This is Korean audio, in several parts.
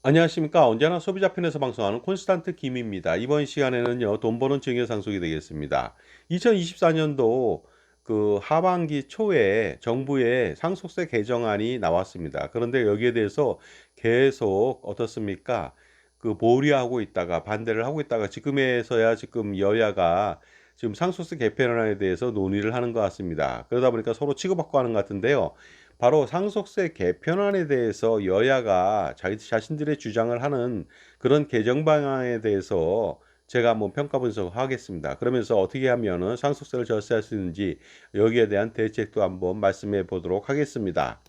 안녕하십니까. 언제나 소비자 편에서 방송하는 콘스탄트 김입니다. 이번 시간에는요, 돈 버는 증여 상속이 되겠습니다. 2024년도 그 하반기 초에 정부의 상속세 개정안이 나왔습니다. 그런데 여기에 대해서 계속 어떻습니까? 그 보류하고 있다가 반대를 하고 있다가 지금에서야 지금 여야가 지금 상속세 개편안에 대해서 논의를 하는 것 같습니다. 그러다 보니까 서로 치고받고 하는 것 같은데요. 바로 상속세 개편안에 대해서 여야가 자기 자신들의 주장을 하는 그런 개정 방안에 대해서 제가 한번 평가 분석하겠습니다. 그러면서 어떻게 하면은 상속세를 절세할 수 있는지 여기에 대한 대책도 한번 말씀해 보도록 하겠습니다.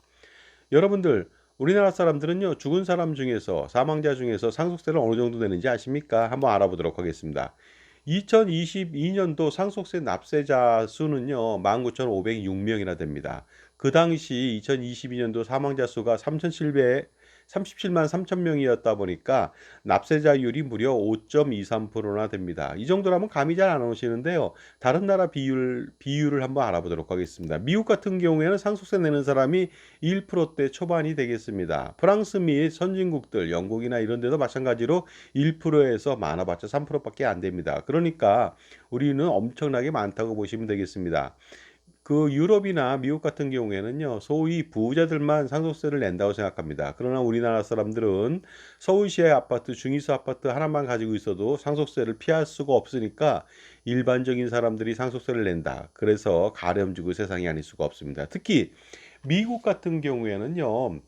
여러분들, 우리나라 사람들은요, 죽은 사람 중에서, 사망자 중에서 상속세를 어느 정도 내는지 아십니까? 한번 알아보도록 하겠습니다. 2022년도 상속세 납세자 수는요, 19,506명이나 됩니다. 그 당시 2022년도 사망자 수가 37만 3천 명이었다 보니까 납세자율이 무려 5.23%나 됩니다. 이 정도라면 감이 잘 안 오시는데요. 다른 나라 비율을 한번 알아보도록 하겠습니다. 미국 같은 경우에는 상속세 내는 사람이 1%대 초반이 되겠습니다. 프랑스 및 선진국들, 영국이나 이런 데도 마찬가지로 1%에서 많아봤자 3%밖에 안 됩니다. 그러니까 우리는 엄청나게 많다고 보시면 되겠습니다. 그 유럽이나 미국 같은 경우에는요, 소위 부자들만 상속세를 낸다고 생각합니다. 그러나 우리나라 사람들은 서울시의 아파트, 중위소 아파트 하나만 가지고 있어도 상속세를 피할 수가 없으니까 일반적인 사람들이 상속세를 낸다. 그래서 가렴주고 세상이 아닐 수가 없습니다. 특히 미국 같은 경우에는요,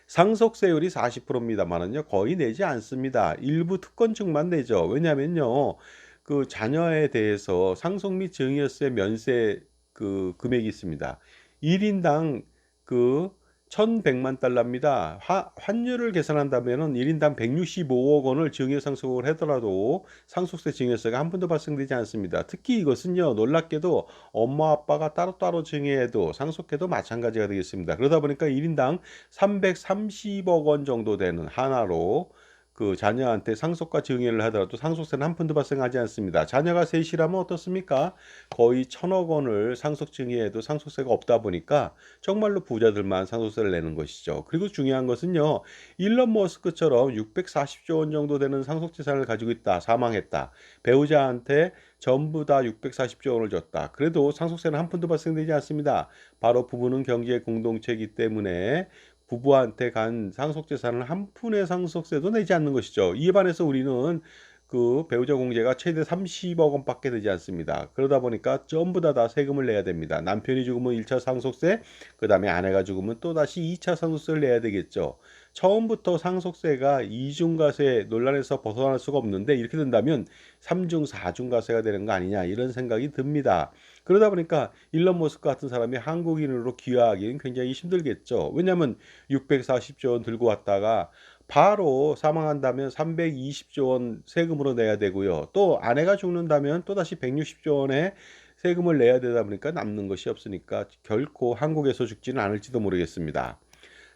상속세율이 40%입니다만은요, 거의 내지 않습니다. 일부 특권층만 내죠. 왜냐면요, 그 자녀에 대해서 상속 및 증여세 면세 그 금액이 있습니다. 1인당 그 1,100만 달러입니다. 환율을 계산한다면은 1인당 165억 원을 증여 상속을 하더라도 상속세 증여세가 한 푼도 발생되지 않습니다. 특히 이것은요, 놀랍게도 엄마 아빠가 따로따로 증여해도 상속해도 마찬가지가 되겠습니다. 그러다 보니까 1인당 330억 원 정도 되는 하나로 그 자녀한테 상속과 증여를 하더라도 상속세는 한 푼도 발생하지 않습니다. 자녀가 셋이라면 어떻습니까? 거의 1,000억 원을 상속 증여해도 상속세가 없다 보니까 정말로 부자들만 상속세를 내는 것이죠. 그리고 중요한 것은요, 일론 머스크처럼 640조 원 정도 되는 상속 재산을 가지고 있다, 사망했다. 배우자한테 전부 다 640조 원을 줬다. 그래도 상속세는 한 푼도 발생되지 않습니다. 바로 부부는 경제 공동체이기 때문에 부부한테 간 상속재산을 한 푼의 상속세도 내지 않는 것이죠. 이에 반해서 우리는 그 배우자 공제가 최대 30억 원밖에 되지 않습니다. 그러다 보니까 전부 다 세금을 내야 됩니다. 남편이 죽으면 1차 상속세, 그 다음에 아내가 죽으면 또다시 2차 상속세를 내야 되겠죠. 처음부터 상속세가 이중과세 논란에서 벗어날 수가 없는데 이렇게 된다면 3중, 4중과세가 되는 거 아니냐 이런 생각이 듭니다. 그러다 보니까 일론 머스크 같은 사람이 한국인으로 귀화하기는 굉장히 힘들겠죠. 왜냐하면 640조 원 들고 왔다가 바로 사망한다면 320조 원 세금으로 내야 되고요. 또 아내가 죽는다면 또다시 160조 원의 세금을 내야 되다 보니까 남는 것이 없으니까 결코 한국에서 죽지는 않을지도 모르겠습니다.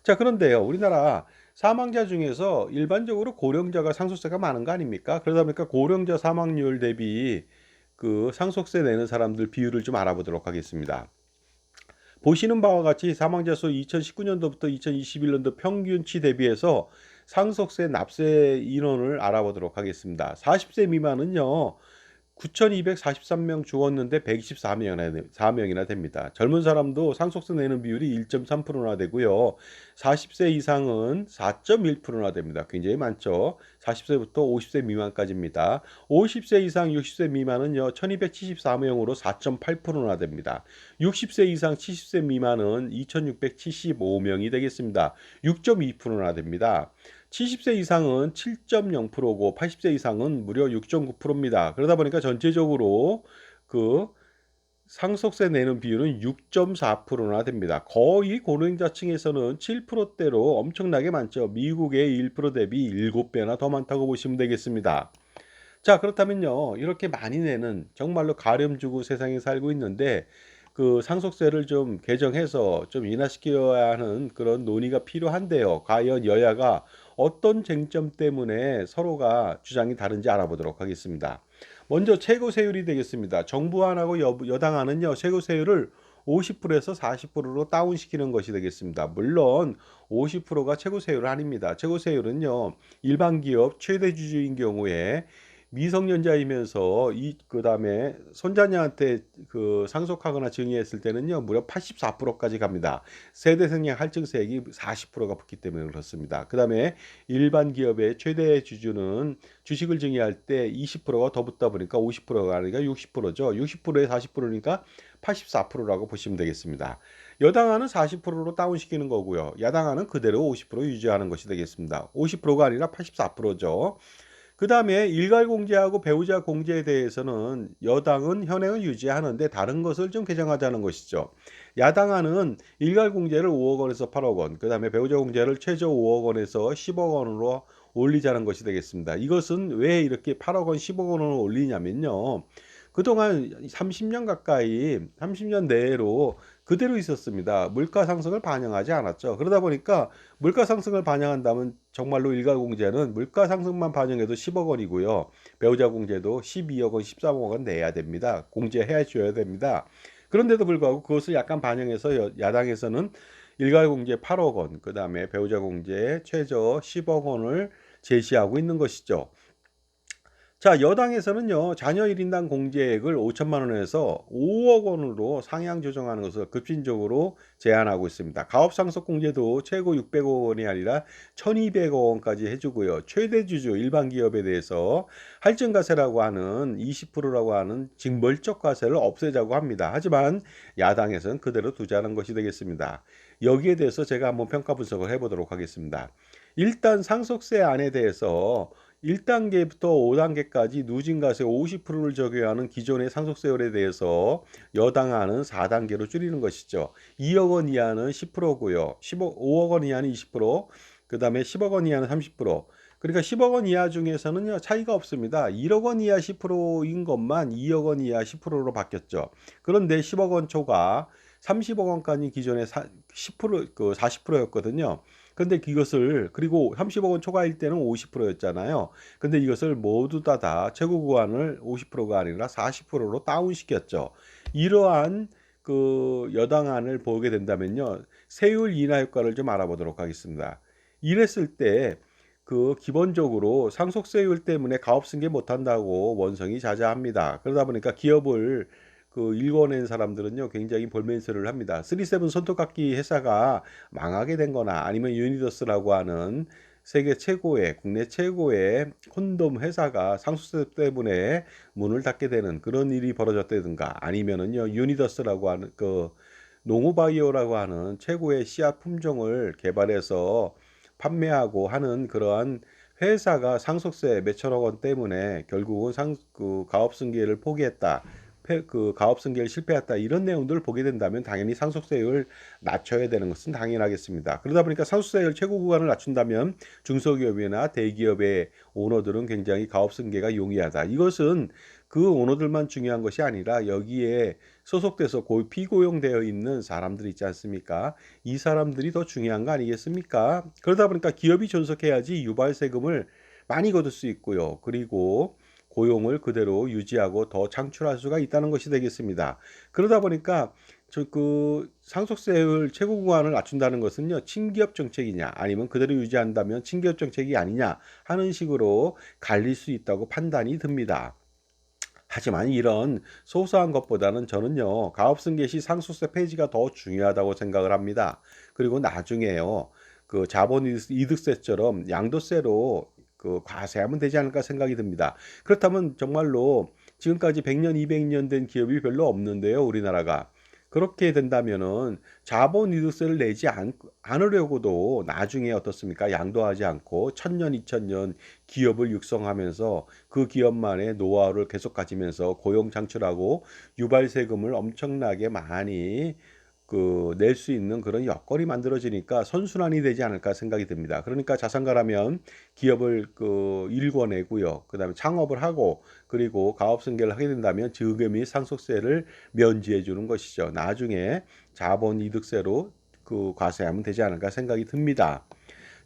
자, 그런데요, 우리나라 사망자 중에서 일반적으로 고령자가 상속세가 많은 거 아닙니까? 그러다 보니까 고령자 사망률 대비 그 상속세 내는 사람들 비율을 좀 알아보도록 하겠습니다. 보시는 바와 같이 사망자 수 2019년도부터 2021년도 평균치 대비해서 상속세 납세 인원을 알아보도록 하겠습니다. 40세 미만은요, 9,243명 죽었는데 124명이나 됩니다. 젊은 사람도 상속세 내는 비율이 1.3%나 되고요. 40세 이상은 4.1%나 됩니다. 굉장히 많죠. 40세부터 50세 미만까지입니다. 50세 이상 60세 미만은요. 1,274명으로 4.8%나 됩니다. 60세 이상 70세 미만은 2,675명이 되겠습니다. 6.2%나 됩니다. 70세 이상은 7.0%고 80세 이상은 무려 6.9%입니다. 그러다 보니까 전체적으로 그 상속세 내는 비율은 6.4%나 됩니다. 거의 고령자층에서는 7%대로 엄청나게 많죠. 미국의 1% 대비 7배나 더 많다고 보시면 되겠습니다. 자, 그렇다면요, 이렇게 많이 내는 정말로 가렴주고 세상에 살고 있는데 그 상속세를 좀 개정해서 좀 인하시켜야 하는 그런 논의가 필요한데요. 과연 여야가 어떤 쟁점 때문에 서로가 주장이 다른지 알아보도록 하겠습니다. 먼저 최고 세율이 되겠습니다. 정부안하고 여당안은요, 최고 세율을 50%에서 40%로 다운시키는 것이 되겠습니다. 물론 50%가 최고 세율은 아닙니다. 최고 세율은요, 일반 기업 최대 주주인 경우에 미성년자이면서 그다음에 손자녀한테 상속하거나 증여했을 때는요, 무려 84%까지 갑니다. 세대생량 할증세액이 40%가 붙기 때문에 그렇습니다. 그다음에 일반 기업의 최대 주주는 주식을 증여할 때 20%가 더 붙다 보니까 50%가 아니라 60%죠. 60%에 40%니까 84%라고 보시면 되겠습니다. 여당안은 40%로 다운시키는 거고요. 야당안은 그대로 50% 유지하는 것이 되겠습니다. 50%가 아니라 84%죠. 그 다음에 일괄 공제하고 배우자 공제에 대해서는 여당은 현행을 유지하는데 다른 것을 좀 개정하자는 것이죠. 야당안은 일괄 공제를 5억 원에서 8억 원, 그 다음에 배우자 공제를 최저 5억 원에서 10억 원으로 올리자는 것이 되겠습니다. 이것은 왜 이렇게 8억 원, 10억 원을 올리냐면요. 그동안 30년 가까이 30년 내로 그대로 있었습니다. 물가 상승을 반영하지 않았죠. 그러다 보니까 물가 상승을 반영한다면 정말로 일괄 공제는 물가 상승만 반영해도 10억 원이고요. 배우자 공제도 12억 원, 13억 원 내야 됩니다. 공제해 줘야 됩니다. 그런데도 불구하고 그것을 약간 반영해서 야당에서는 일괄 공제 8억 원, 그다음에 배우자 공제 최저 10억 원을 제시하고 있는 것이죠. 자, 여당에서는요, 자녀 1인당 공제액을 5천만 원에서 5억 원으로 상향 조정하는 것을 급진적으로 제안하고 있습니다. 가업상속 공제도 최고 600억 원이 아니라 1200억 원까지 해주고요. 최대 주주 일반 기업에 대해서 할증과세라고 하는 20%라고 하는 징벌적 과세를 없애자고 합니다. 하지만 야당에서는 그대로 두자는 것이 되겠습니다. 여기에 대해서 제가 한번 평가 분석을 해보도록 하겠습니다. 일단 상속세 안에 대해서 1단계부터 5단계까지 누진과세 50%를 적용하는 기존의 상속세율에 대해서 여당안은 4단계로 줄이는 것이죠. 2억 원 이하는 10%고요. 5억 원 이하는 20%, 그 다음에 10억 원 이하는 30%. 그러니까 10억 원 이하 중에서는요, 차이가 없습니다. 1억 원 이하 10%인 것만 2억 원 이하 10%로 바뀌었죠. 그런데 10억 원 초과 30억 원까지 기존에 10%, 40%였거든요. 근데 이것을 그리고 30억 원 초과일 때는 50%였잖아요. 근데 이것을 모두 다 최고 구간을 50%가 아니라 40%로 다운시켰죠. 이러한 여당안을 보게 된다면요. 세율 인하 효과를 좀 알아보도록 하겠습니다. 이랬을 때 기본적으로 상속세율 때문에 가업승계 못한다고 원성이 자자합니다. 그러다 보니까 기업을 일궈낸 사람들은요 굉장히 볼멘스를 합니다. 37 손톱깎이 회사가 망하게 된 거나 아니면 유니더스라고 하는 세계 최고의 국내 최고의 콘돔 회사가 상속세 때문에 문을 닫게 되는 그런 일이 벌어졌다든가 아니면은요 유니더스라고 하는 농우바이오라고 하는 최고의 씨앗 품종을 개발해서 판매하고 하는 그러한 회사가 상속세 몇천억 원 때문에 결국은 가업승계를 포기했다. 가업승계를 실패했다. 이런 내용들을 보게 된다면 당연히 상속세율을 낮춰야 되는 것은 당연하겠습니다. 그러다 보니까 상속세율 최고 구간을 낮춘다면 중소기업이나 대기업의 오너들은 굉장히 가업승계가 용이하다. 이것은 그 오너들만 중요한 것이 아니라 여기에 소속돼서 피고용되어 있는 사람들 있지 않습니까? 이 사람들이 더 중요한 거 아니겠습니까? 그러다 보니까 기업이 존속해야지 유발세금을 많이 거둘 수 있고요. 그리고 고용을 그대로 유지하고 더 창출할 수가 있다는 것이 되겠습니다. 그러다 보니까 상속세율 최고 구간을 낮춘다는 것은요, 친기업 정책이냐, 아니면 그대로 유지한다면 친기업 정책이 아니냐 하는 식으로 갈릴 수 있다고 판단이 듭니다. 하지만 이런 소소한 것보다는 저는요, 가업승계 시 상속세 폐지가 더 중요하다고 생각을 합니다. 그리고 나중에요, 자본이득세처럼 양도세로 과세하면 되지 않을까 생각이 듭니다. 그렇다면 정말로 지금까지 100년, 200년 된 기업이 별로 없는데요, 우리나라가. 그렇게 된다면은 자본이득세를 내지 않으려고도 나중에 어떻습니까? 양도하지 않고 1000년, 2000년 기업을 육성하면서 그 기업만의 노하우를 계속 가지면서 고용 창출하고 유발세금을 엄청나게 많이 낼 수 있는 그런 여건이 만들어지니까 선순환이 되지 않을까 생각이 듭니다. 그러니까 자산가라면 기업을 일궈내고요. 그다음에 창업을 하고 그리고 가업승계를 하게 된다면 증여 및 상속세를 면제해 주는 것이죠. 나중에 자본이득세로 과세하면 되지 않을까 생각이 듭니다.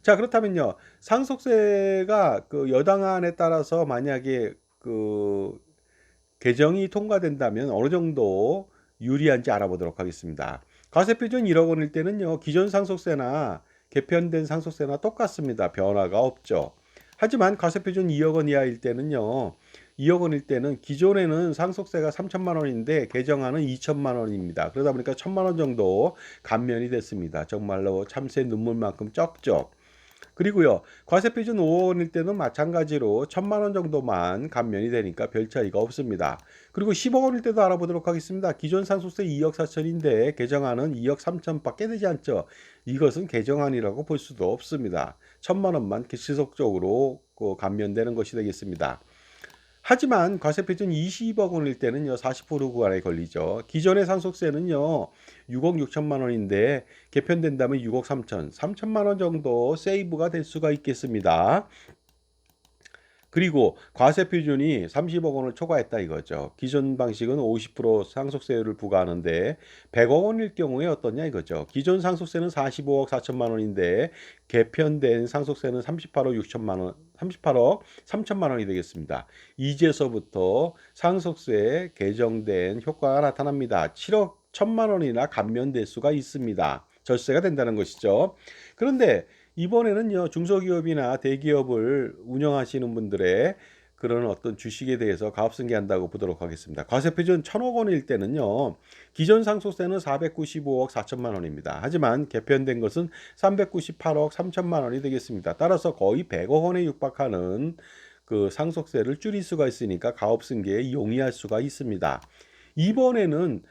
자, 그렇다면요. 상속세가 여당안에 따라서 만약에 개정이 통과된다면 어느 정도 유리한지 알아보도록 하겠습니다. 과세표준 1억 원일 때는요, 기존 상속세나 개편된 상속세나 똑같습니다. 변화가 없죠. 하지만 과세표준 2억 원 이하일 때는요, 2억 원일 때는 기존에는 상속세가 3천만 원인데 개정안은 2천만 원입니다. 그러다 보니까 1천만 원 정도 감면이 됐습니다. 정말로 참새 눈물만큼 적죠. 그리고요, 과세표준 5억 원일 때는 마찬가지로 1천만 원 정도만 감면이 되니까 별 차이가 없습니다. 그리고 10억 원일 때도 알아보도록 하겠습니다. 기존 상속세 2억 4천인데 개정안은 2억 3천밖에 되지 않죠. 이것은 개정안이라고 볼 수도 없습니다. 1천만 원만 지속적으로 감면되는 것이 되겠습니다. 하지만 과세표준 20억 원일 때는요, 40% 구간에 걸리죠. 기존의 상속세는요, 6억 6천만 원인데 개편된다면 6억 3천만 원 정도 세이브가 될 수가 있겠습니다. 그리고 과세 표준이 30억 원을 초과했다 이거죠. 기존 방식은 50% 상속세율을 부과하는데 100억 원일 경우에 어떠냐 이거죠. 기존 상속세는 45억 4천만 원인데 개편된 상속세는 38억 6천만 원, 38억 3천만 원이 되겠습니다. 이제서부터 상속세 개정된 효과가 나타납니다. 7억 1천만 원이나 감면될 수가 있습니다. 절세가 된다는 것이죠. 그런데 이번에는요, 중소기업이나 대기업을 운영하시는 분들의 그런 어떤 주식에 대해서 가압승계한다고 보도록 하겠습니다. 과세표준 1천억 원일 때는요, 기존 상속세는 495억 4천만 원입니다. 하지만 개편된 것은 398억 3천만 원이 되겠습니다. 따라서 거의 100억 원에 육박하는 그 상속세를 줄일 수가 있으니까 가압승계에 용이할 수가 있습니다. 이번에는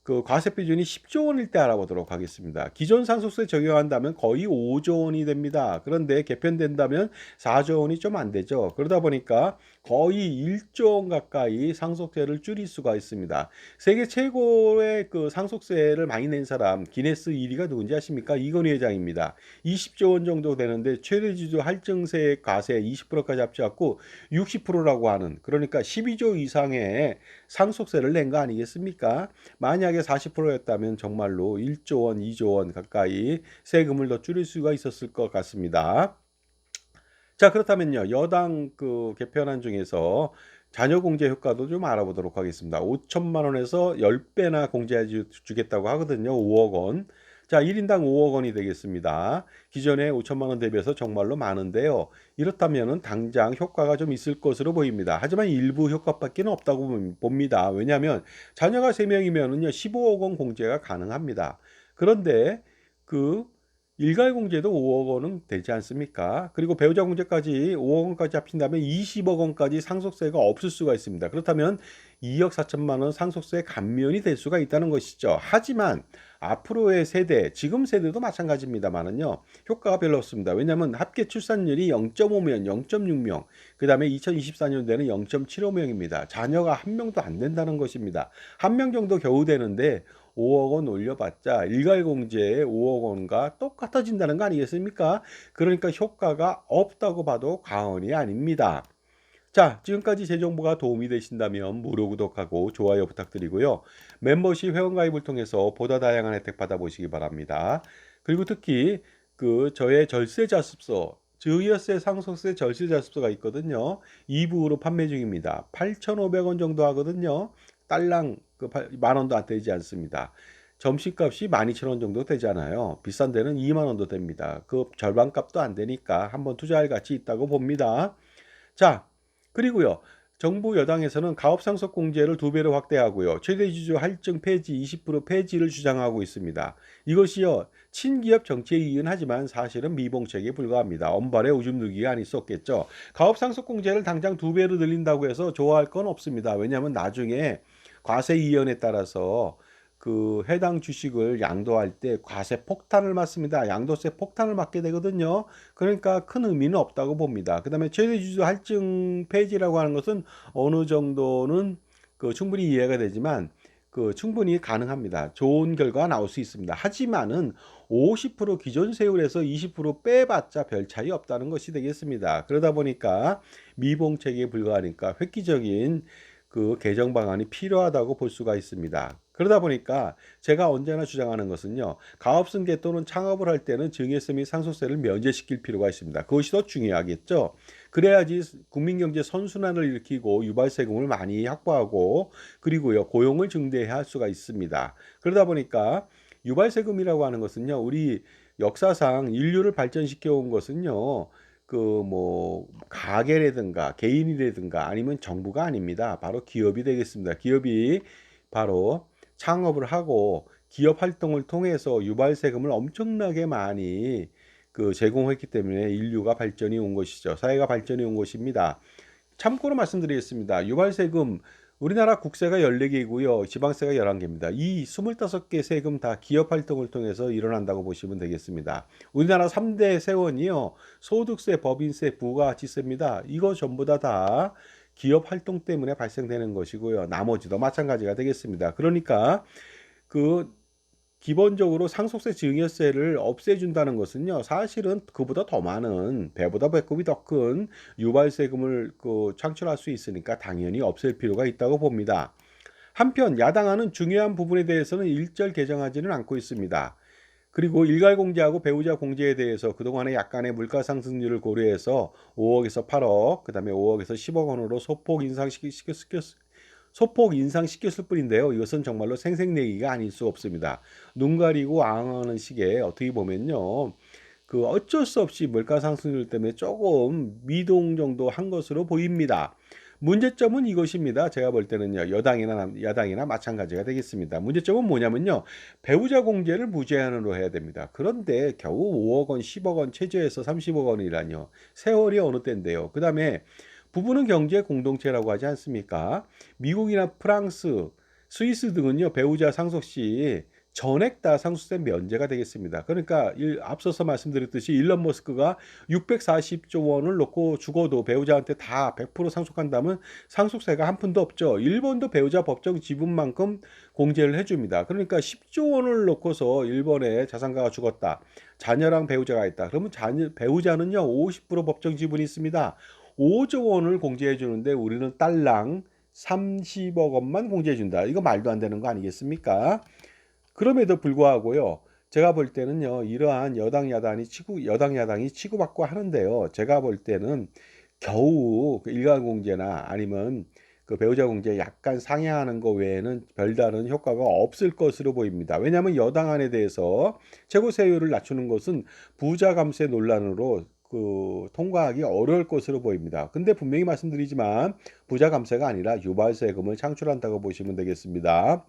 그 과세표준이 10조 원일 때 알아보도록 하겠습니다. 기존 상속세 적용한다면 거의 5조 원이 됩니다. 그런데 개편된다면 4조 원이 좀 안 되죠. 그러다 보니까 거의 1조 원 가까이 상속세를 줄일 수가 있습니다. 세계 최고의 그 상속세를 많이 낸 사람 기네스 1위가 누군지 아십니까? 이건희 회장입니다. 20조 원 정도 되는데 최대주주 할증세 과세 20%까지 합쳐갖고 60%라고 하는, 그러니까 12조 이상의 상속세를 낸 거 아니겠습니까? 만약에 40%였다면 정말로 1조 원, 2조 원 가까이 세금을 더 줄일 수가 있었을 것 같습니다. 자, 그렇다면요, 여당 그 개편안 중에서 자녀 공제 효과도 좀 알아보도록 하겠습니다. 5천만 원에서 10배나 공제해 주겠다고 하거든요. 5억 원. 자, 1인당 5억 원이 되겠습니다. 기존에 5천만 원 대비해서 정말로 많은데요. 이렇다면 당장 효과가 좀 있을 것으로 보입니다. 하지만 일부 효과밖에 없다고 봅니다. 왜냐하면 자녀가 3명이면은요, 15억 원 공제가 가능합니다. 그런데 그 일괄 공제도 5억 원은 되지 않습니까? 그리고 배우자 공제까지 5억 원까지 합친다면 20억 원까지 상속세가 없을 수가 있습니다. 그렇다면 2억 4천만 원 상속세 감면이 될 수가 있다는 것이죠. 하지만 앞으로의 세대, 지금 세대도 마찬가지입니다만은요, 효과가 별로 없습니다. 왜냐하면 합계 출산율이 0.5명, 0.6명, 그 다음에 2024년도에는 0.75명입니다. 자녀가 한 명도 안 된다는 것입니다. 한 명 정도 겨우 되는데 5억 원 올려봤자 일괄공제에 5억 원과 똑같아진다는 거 아니겠습니까? 그러니까 효과가 없다고 봐도 과언이 아닙니다. 자, 지금까지 제 정보가 도움이 되신다면 무료 구독하고 좋아요 부탁드리고요. 멤버십 회원가입을 통해서 보다 다양한 혜택 받아보시기 바랍니다. 그리고 특히 그 저의 절세자습서, 증여세 상속세 절세자습서가 있거든요. 2부로 판매 중입니다. 8,500원 정도 하거든요. 딸랑 그 만 원도 안 되지 않습니다. 점심값이 12,000원 정도 되잖아요. 비싼 데는 2만 원도 됩니다. 그 절반값도 안 되니까 한번 투자할 가치 있다고 봅니다. 자, 그리고요, 정부 여당에서는 가업상속공제를 2배로 확대하고요, 최대주주 할증 폐지 20% 폐지를 주장하고 있습니다. 이것이요, 친기업 정치에 이은하지만 사실은 미봉책에 불과합니다. 엄발의 오줌 누기가 아닐 수 없겠죠. 가업상속공제를 당장 2배로 늘린다고 해서 좋아할 건 없습니다. 왜냐하면 나중에 과세 이연에 따라서 그 해당 주식을 양도할 때 과세 폭탄을 맞습니다. 양도세 폭탄을 맞게 되거든요. 그러니까 큰 의미는 없다고 봅니다. 그 다음에 최대주주 할증 폐지라고 하는 것은 어느 정도는 그 충분히 이해가 되지만 그 충분히 가능합니다. 좋은 결과가 나올 수 있습니다. 하지만은 50% 기존 세율에서 20% 빼봤자 별 차이 없다는 것이 되겠습니다. 그러다 보니까 미봉책에 불과하니까 획기적인 그 개정 방안이 필요하다고 볼 수가 있습니다. 그러다 보니까 제가 언제나 주장하는 것은요. 가업승계 또는 창업을 할 때는 증여세 및 상속세를 면제시킬 필요가 있습니다. 그것이 더 중요하겠죠. 그래야지 국민경제 선순환을 일으키고 유발세금을 많이 확보하고 그리고요 고용을 증대할 수가 있습니다. 그러다 보니까 유발세금이라고 하는 것은요. 우리 역사상 인류를 발전시켜 온 것은요. 그 뭐 가게라든가 개인이라든가 아니면 정부가 아닙니다. 바로 기업이 되겠습니다. 기업이 바로 창업을 하고 기업 활동을 통해서 유발세금을 엄청나게 많이 제공했기 때문에 인류가 발전이 온 것이죠. 사회가 발전이 온 것입니다. 참고로 말씀드리겠습니다. 유발세금 우리나라 국세가 14개이고요. 지방세가 11개입니다. 이 25개 세금 다 기업 활동을 통해서 일어난다고 보시면 되겠습니다. 우리나라 3대 세원이요. 소득세, 법인세, 부가가치세입니다. 이거 전부 다 기업 활동 때문에 발생되는 것이고요. 나머지도 마찬가지가 되겠습니다. 그러니까 그 기본적으로 상속세 증여세를 없애준다는 것은요. 사실은 그보다 더 많은 배보다 배꼽이 더 큰 유발세금을 창출할 수 있으니까 당연히 없앨 필요가 있다고 봅니다. 한편 야당안은 중요한 부분에 대해서는 일절 개정하지는 않고 있습니다. 그리고 일괄 공제하고 배우자 공제에 대해서 그동안에 약간의 물가 상승률을 고려해서 5억에서 8억, 그다음에 5억에서 10억 원으로 소폭 인상시켰을 뿐인데요. 이것은 정말로 생색내기가 아닐 수 없습니다. 눈 가리고 앙하는 식의 어떻게 보면요. 어쩔 수 없이 물가 상승률 때문에 조금 미동 정도 한 것으로 보입니다. 문제점은 이것입니다. 제가 볼 때는요. 여당이나 야당이나 마찬가지가 되겠습니다. 문제점은 뭐냐면요. 배우자 공제를 무제한으로 해야 됩니다. 그런데 겨우 5억 원, 10억 원 최저에서 30억 원이라뇨. 세월이 어느 때인데요. 그다음에 부부는 경제 공동체라고 하지 않습니까? 미국이나 프랑스, 스위스 등은요. 배우자 상속 시 전액 다 상속세 면제가 되겠습니다. 그러니까 앞서서 말씀드렸듯이 일론 머스크가 640조 원을 놓고 죽어도 배우자한테 다 100% 상속한다면 상속세가 한 푼도 없죠. 일본도 배우자 법정 지분만큼 공제를 해줍니다. 그러니까 10조 원을 놓고서 일본의 자산가가 죽었다. 자녀랑 배우자가 있다. 그러면 배우자는요 50% 법정 지분이 있습니다. 5조 원을 공제해 주는데 우리는 딸랑 30억 원만 공제해 준다. 이거 말도 안 되는 거 아니겠습니까? 그럼에도 불구하고요. 제가 볼 때는요. 이러한 여당 야당이 치고받고 하는데요. 제가 볼 때는 겨우 일괄 공제나 아니면 배우자 공제 약간 상향하는 거 외에는 별다른 효과가 없을 것으로 보입니다. 왜냐하면 여당안에 대해서 최고세율을 낮추는 것은 부자 감세 논란으로 통과하기 어려울 것으로 보입니다. 근데 분명히 말씀드리지만 부자 감세가 아니라 유발세금을 창출한다고 보시면 되겠습니다.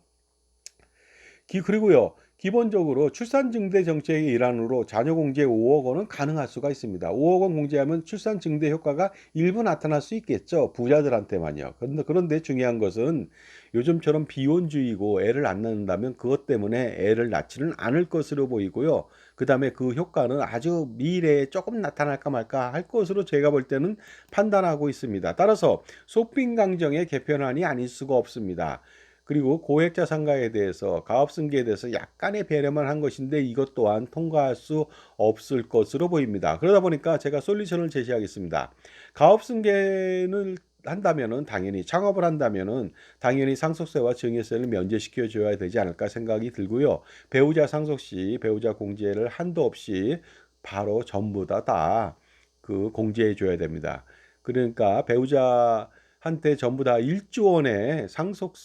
그리고요. 기본적으로 출산증대 정책의 일환으로 자녀공제 5억 원은 가능할 수가 있습니다. 5억 원 공제하면 출산증대 효과가 일부 나타날 수 있겠죠. 부자들한테만요. 그런데 중요한 것은 요즘처럼 비혼주의고 애를 안 낳는다면 그것 때문에 애를 낳지는 않을 것으로 보이고요. 그 다음에 그 효과는 아주 미래에 조금 나타날까 말까 할 것으로 제가 볼 때는 판단하고 있습니다. 따라서 소핑 강정의 개편안이 아닐 수가 없습니다. 그리고 고액자산가에 대해서 가업승계에 대해서 약간의 배려만 한 것인데 이것 또한 통과할 수 없을 것으로 보입니다. 그러다 보니까 제가 솔루션을 제시하겠습니다. 가업승계를 한다면은 당연히 창업을 한다면은 당연히 상속세와 증여세를 면제시켜 줘야 되지 않을까 생각이 들고요. 배우자 상속 시 배우자 공제를 한도 없이 바로 전부 다 공제해 줘야 됩니다. 그러니까 배우자한테 전부 다 1조 원의 상속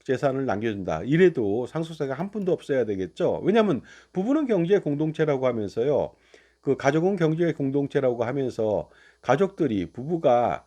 재산을 남겨준다. 이래도 상속세가 한 푼도 없어야 되겠죠. 왜냐하면 부부는 경제 공동체라고 하면서요. 가족은 경제 공동체라고 하면서 가족들이 부부가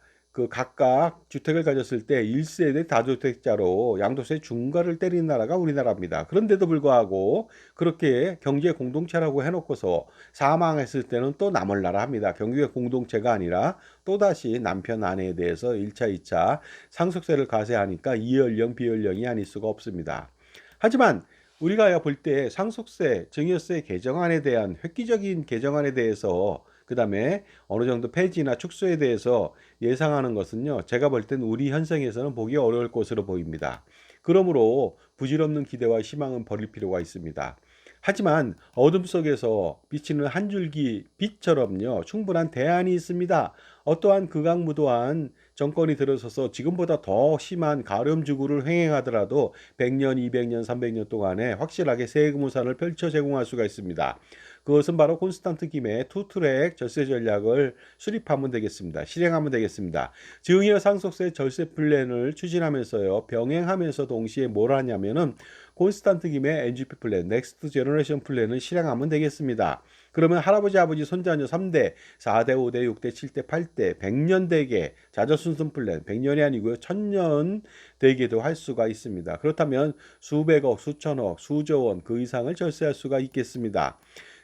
각각 주택을 가졌을 때 1세대 다주택자로 양도세 중과를 때리는 나라가 우리나라입니다. 그런데도 불구하고 그렇게 경제 공동체라고 해놓고서 사망했을 때는 또 남을 나라 합니다. 경제 공동체가 아니라 또다시 남편 아내에 대해서 1차, 2차 상속세를 과세하니까 이연령, 비연령이 아닐 수가 없습니다. 하지만 우리가 볼 때 상속세, 증여세 개정안에 대한 획기적인 개정안에 대해서 그 다음에 어느 정도 폐지나 축소에 대해서 예상하는 것은요. 제가 볼 땐 우리 현생에서는 보기 어려울 것으로 보입니다. 그러므로 부질없는 기대와 희망은 버릴 필요가 있습니다. 하지만 어둠 속에서 비치는 한 줄기 빛처럼요. 충분한 대안이 있습니다. 어떠한 극악무도한 정권이 들어서서 지금보다 더 심한 가렴주구를 횡행하더라도 100년, 200년, 300년 동안에 확실하게 세금우산을 펼쳐 제공할 수가 있습니다. 그것은 바로 콘스탄트 김의 투트랙 절세 전략을 수립하면 되겠습니다. 실행하면 되겠습니다. 증여 상속세 절세 플랜을 추진하면서요. 병행하면서 동시에 뭘 하냐면은 콘스탄트 김의 NGP 플랜, 넥스트 제너레이션 플랜을 실행하면 되겠습니다. 그러면 할아버지, 아버지, 손자녀 3대, 4대, 5대, 6대, 7대, 8대, 100년 대계 자저순순 플랜, 100년이 아니고요. 1000년 대계도 할 수가 있습니다. 그렇다면 수백억, 수천억, 수조 원 그 이상을 절세할 수가 있겠습니다.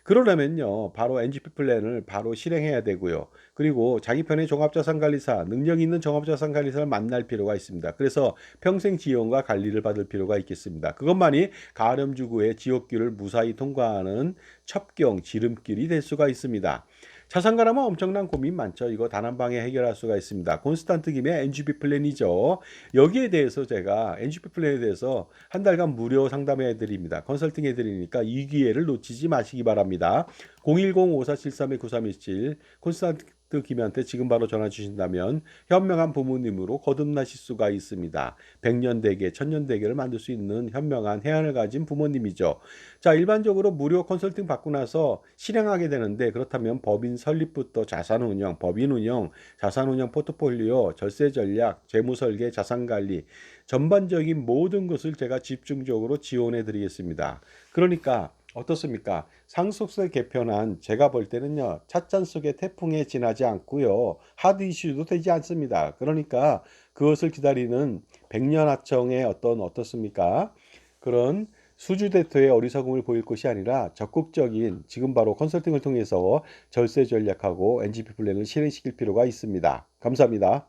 그러려면요, 바로 NGP 플랜을 바로 실행해야 되고요. 그리고 자기 편의 종합자산관리사, 능력 있는 종합자산관리사를 만날 필요가 있습니다. 그래서 평생 지원과 관리를 받을 필요가 있겠습니다. 그것만이 가렴주구의 지옥길을 무사히 통과하는 첩경, 지름길이 될 수가 있습니다. 자산가라면 엄청난 고민 많죠. 이거 단 한 방에 해결할 수가 있습니다. 콘스탄트 김의 NGP 플랜이죠. 여기에 대해서 제가 NGP 플랜에 대해서 한 달간 무료 상담해 드립니다. 컨설팅 해 드리니까 이 기회를 놓치지 마시기 바랍니다. 010-5473-9317 콘스탄트 김한테 지금 바로 전화 주신다면 현명한 부모님으로 거듭나실 수가 있습니다. 100년 대계, 1000년 대계를 만들 수 있는 현명한 해안을 가진 부모님이죠. 자, 일반적으로 무료 컨설팅 받고 나서 실행하게 되는데 그렇다면 법인 설립부터 자산운영, 법인운영, 자산운영 포트폴리오, 절세 전략, 재무설계, 자산관리 전반적인 모든 것을 제가 집중적으로 지원해 드리겠습니다. 그러니까 어떻습니까? 상속세 개편안 제가 볼 때는요. 찻잔 속의 태풍에 지나지 않고요. 하드 이슈도 되지 않습니다. 그러니까 그것을 기다리는 백년하청의 어떻습니까? 그런 수주대토의 어리석음을 보일 것이 아니라 적극적인 지금 바로 컨설팅을 통해서 절세 전략하고 NGP 플랜을 실행시킬 필요가 있습니다. 감사합니다.